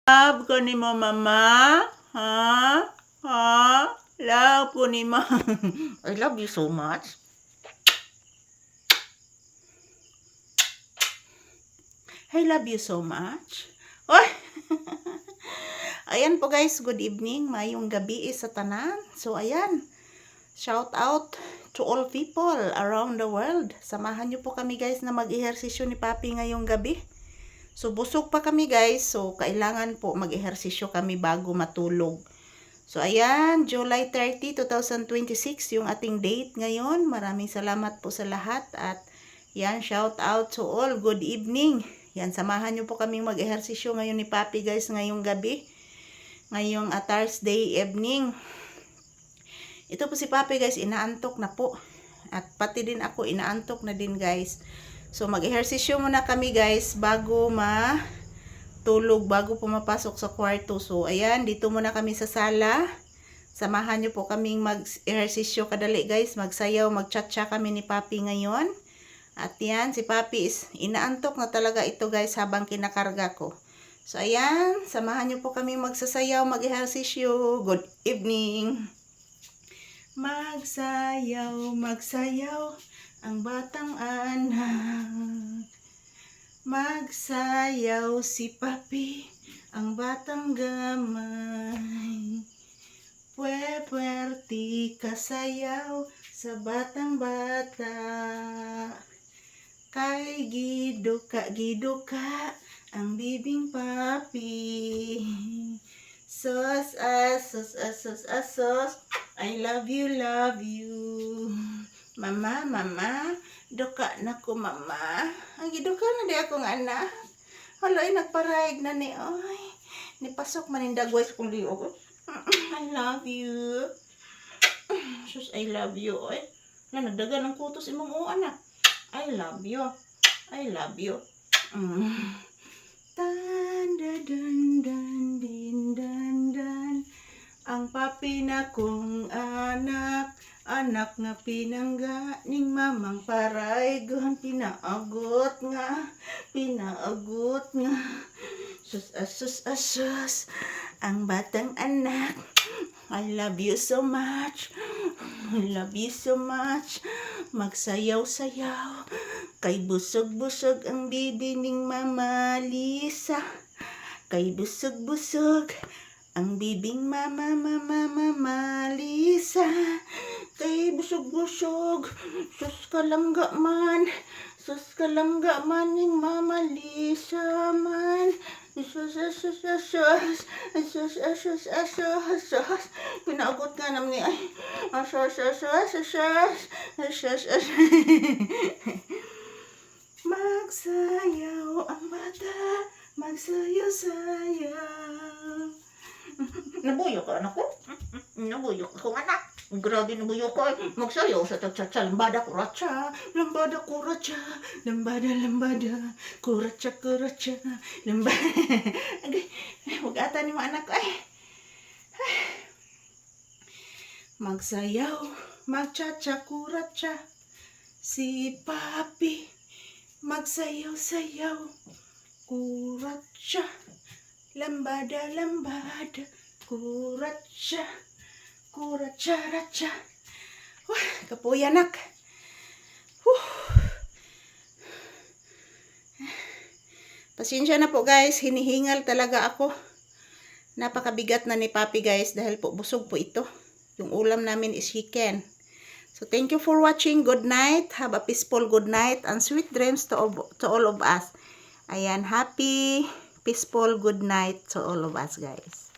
Love ko ni mo, mama. Ha? Ha? Love ko ni mo. I love you so much. I love you so much. Oy! Ayan po guys, good evening. Mayong gabi sa tanan. So ayan, shout out to all people around the world. Samahan nyo po kami guys na mag-ehersisyo ni Papi ngayong gabi. So busog pa kami guys, so kailangan po mag-ehersisyo kami bago matulog. So ayan, July 30, 2026 yung ating date ngayon. Maraming salamat po sa lahat at yan, shout out to all. Good evening. Yan, samahan nyo po kaming mag-ehersisyo ngayon ni Papi guys ngayong gabi. Ngayong Thursday evening. Ito po si Papi guys, inaantok na po. At pati din ako, inaantok na din guys. So mag-ehersisyo muna kami guys bago matulog, bago pumapasok sa kwarto. So ayan, dito muna kami sa sala. Samahan nyo po kaming mag-ehersisyo kadali guys. Magsayaw, mag-cha-cha kami ni Papi ngayon. At yan, si Papi is inaantok na talaga ito guys habang kinakarga ko. So ayan, samahan nyo po kami magsasayaw, mag-ehersisyo. Good evening! Magsayaw, magsayaw ang batang anak. Magsayaw si Papi, ang batang gamay. Puwerti kasayaw sa batang bata. Kay giduka ang bibing Papi. Sos, asos, asos, asos. I love you, love you. Mama, mama, duka na ko mama. Ang giduka na di akong anak. Haloy, nagparayag na ni, oy. Nipasok manindagway sa kong liog. I love you. Sus, I love you, oy. Na, nagdaga ng kutos imong o anak. I love you. I love you. Dan, dan, dan, din, dan, dan. Ang Papi na kong anak. Anak nga pinangga ning mamang paraygon. Pinaagot nga. Pinaagot nga. Sus, asus, asus. Ang batang anak. I love you so much. I love you so much. Magsayaw-sayaw. Kay busog-busog ang bibi ning Mama Lisa. Kay busog-busog ang bibing Mama Lisa. Kay busog-busog. Sus kalangga man. Sus kalangga man ning Mama Lisa man. Sus. Pinagot nga naman ni ay. Magsayaw ang bata. Magsayaw-sayaw. Nabuyo ka anak ko? Nabuyo ka anak. Grabe nabuyo ko. Magsayaw sa tagtsatsa. Lambada kuratsa. Lambada kuratsa. Lambada kuratsa kuratsa. Lambada. Huwag ata ni mga anak ko. Magsayaw. Magtsatsa kuratsa. Si Papi. Magsayaw-sayaw. Kuratsa. Lambada, kuratsa, kuratsa-ratsa. Wah, kapuya anak. Pasensya na po guys, hinihingal talaga ako. Napakabigat na ni Papi guys dahil po busog po ito. Yung ulam namin is chicken. So thank you for watching. Good night. Have a peaceful good night and sweet dreams to all of us. Ayan, happy peaceful good night to all of us guys.